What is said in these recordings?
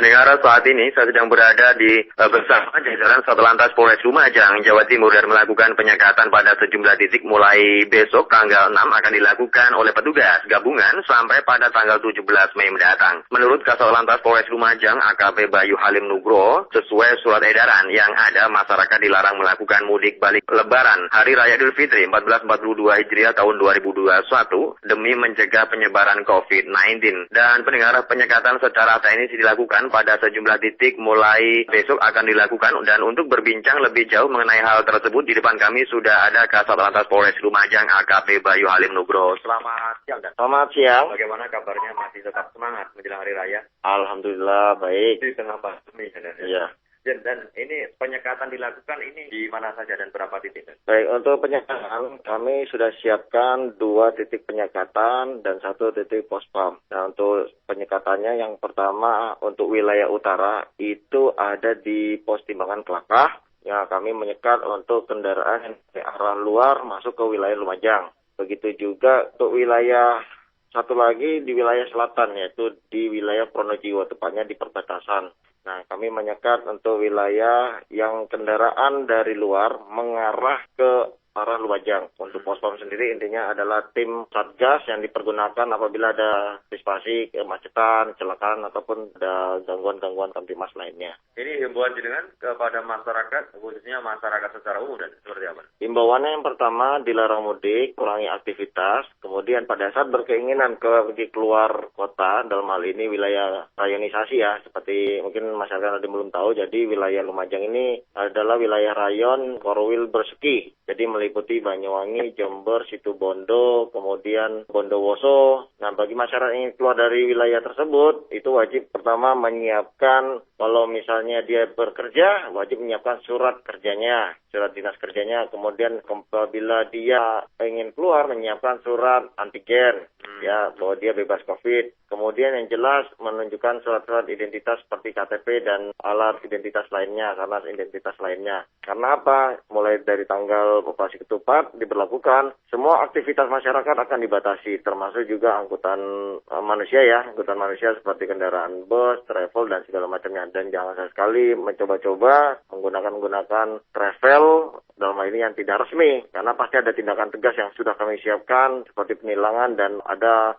Pendengar, saat ini saya sedang berada di bersama jajaran Satlantas Polres Lumajang, Jawa Timur dan melakukan penyekatan pada sejumlah titik mulai besok tanggal 6 akan dilakukan oleh petugas gabungan sampai pada tanggal 17 Mei mendatang. Menurut Kasatlantas Polres Lumajang AKP Bayu Halim Nugroho, sesuai surat edaran yang ada, masyarakat dilarang melakukan mudik balik Lebaran Hari Raya Idul Fitri 1442 Hijriah tahun 2021 demi mencegah penyebaran COVID-19. Dan pendengar, penyekatan secara teknis dilakukan pada sejumlah titik mulai besok akan dilakukan, dan untuk berbincang lebih jauh mengenai hal tersebut di depan kami sudah ada Kasatlantas Polres Lumajang AKP Bayu Halim Nugroho. Selamat siang. Selamat siang. Bagaimana kabarnya, masih tetap semangat menjelang hari raya? Alhamdulillah baik. Di tengah pandemi. Iya. Dan ini penyekatan dilakukan ini di mana saja dan berapa titik? Baik, untuk penyekatan kami sudah siapkan 2 titik penyekatan dan 1 titik pospam. Nah, untuk penyekatannya yang pertama untuk wilayah utara itu ada di pos timbangan Kelakah yang kami menyekat untuk kendaraan yang dari arah luar masuk ke wilayah Lumajang. Begitu juga untuk wilayah satu lagi di wilayah selatan, yaitu di wilayah Pronojiwo, tepatnya di perbatasan. Nah, kami menyekat untuk wilayah yang kendaraan dari luar mengarah ke arah Lumajang. Untuk pospam sendiri intinya adalah tim Satgas yang dipergunakan apabila ada antisipasi kemacetan, kecelakaan, ataupun ada gangguan-gangguan kamtimas lainnya. Ini himbauan jenengan kepada masyarakat, khususnya masyarakat secara umum, dan seperti apa? Himbauannya yang pertama, dilarang mudik, kurangi aktivitas. Kemudian pada saat berkeinginan pergi keluar kota, dalam hal ini wilayah rayonisasi ya, seperti mungkin masyarakat ada belum tahu, jadi wilayah Lumajang ini adalah wilayah rayon Korwil Berseki. Jadi meliputi Banyuwangi, Jember, Situbondo, kemudian Bondowoso. Nah, bagi masyarakat yang ingin keluar dari wilayah tersebut, itu wajib pertama menyiapkan, kalau misalnya dia bekerja, wajib menyiapkan surat kerjanya, surat dinas kerjanya. Kemudian apabila dia ingin keluar, menyiapkan surat antigen, ya, bahwa dia bebas COVID. Kemudian yang jelas menunjukkan surat-surat identitas seperti KTP dan alat identitas lainnya, karena identitas lainnya. Karena apa? Mulai dari tanggal operasi ketupat diberlakukan, semua aktivitas masyarakat akan dibatasi, termasuk juga angkutan manusia ya, angkutan manusia seperti kendaraan bus, travel, dan segala macamnya. Dan jangan sekali mencoba-coba menggunakan travel dalam hal ini yang tidak resmi, karena pasti ada tindakan tegas yang sudah kami siapkan seperti penilangan, dan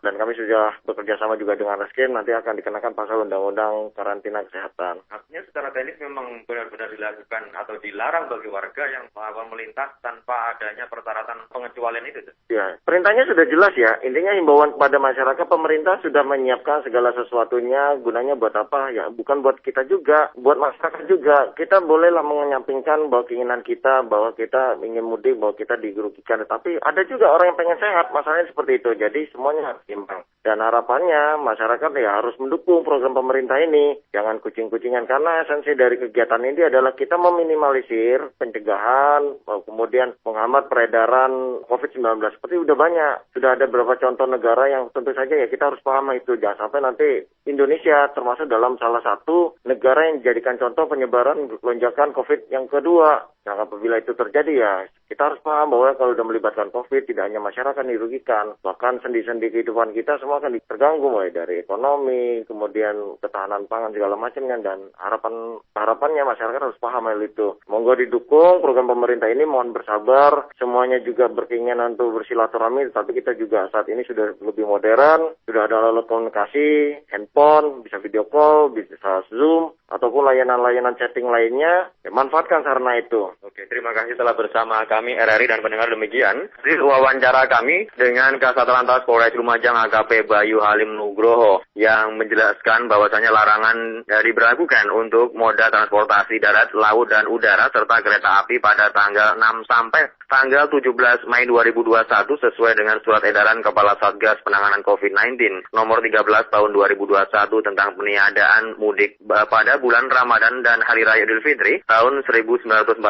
kami sudah bekerja sama juga dengan Reskrim, nanti akan dikenakan pasal undang-undang karantina kesehatan. Artinya secara teknis memang benar-benar dilakukan atau dilarang bagi warga yang melakukan melintas tanpa adanya persyaratan pengecualian itu? Ya, perintahnya sudah jelas ya. Intinya himbauan kepada masyarakat, pemerintah sudah menyiapkan segala sesuatunya, gunanya buat apa? Ya, bukan buat kita juga, buat masyarakat juga. Kita bolehlah menyampingkan bahwa keinginan kita, bahwa kita ingin mudik, bahwa kita dirugikan. Tapi ada juga orang yang pengen sehat, masalahnya seperti itu. Jadi semuanya harus imbang. Dan harapannya masyarakat ya harus mendukung program pemerintah ini. Jangan kucing-kucingan, karena esensi dari kegiatan ini adalah kita meminimalisir pencegahan, kemudian menghambat peredaran COVID-19. Seperti udah banyak, sudah ada beberapa contoh negara yang tentu saja ya kita harus paham itu. Jangan sampai nanti Indonesia termasuk dalam salah satu negara yang dijadikan contoh penyebaran lonjakan COVID yang kedua. Nah, apabila itu terjadi ya kita harus paham bahwa kalau sudah melibatkan COVID, tidak hanya masyarakat yang dirugikan, bahkan sendi-sendi kehidupan kita semua akan terganggu, mulai dari ekonomi, kemudian ketahanan pangan segala macamnya. Dan harapannya masyarakat harus paham hal itu. Monggo didukung program pemerintah ini, mohon bersabar. Semuanya juga berkeinginan untuk bersilaturahmi, tapi kita juga saat ini sudah lebih modern, sudah ada alat komunikasi, handphone, bisa video call, bisa Zoom, ataupun layanan-layanan chatting lainnya. Ya, manfaatkan sarana itu. Oke, terima kasih telah bersama kami RRI dan pendengar. Demikian wawancara kami dengan Kasatlantas Polres Lumajang AKP Bayu Halim Nugroho yang menjelaskan bahwasanya larangan diberlakukan untuk moda transportasi darat, laut, dan udara serta kereta api pada tanggal 6 sampai tanggal 17 Mei 2021 sesuai dengan surat edaran Kepala Satgas Penanganan COVID-19 nomor 13 tahun 2021 tentang peniadaan mudik pada bulan Ramadan dan Hari Raya Idul Fitri tahun 1942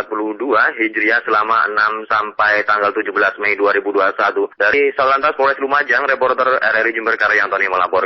Hijriah selama 6 sampai tanggal 17 Mei 2021. Dari Satlantas Polres Lumajang, reporter RRI Jember Karyantoni melapor.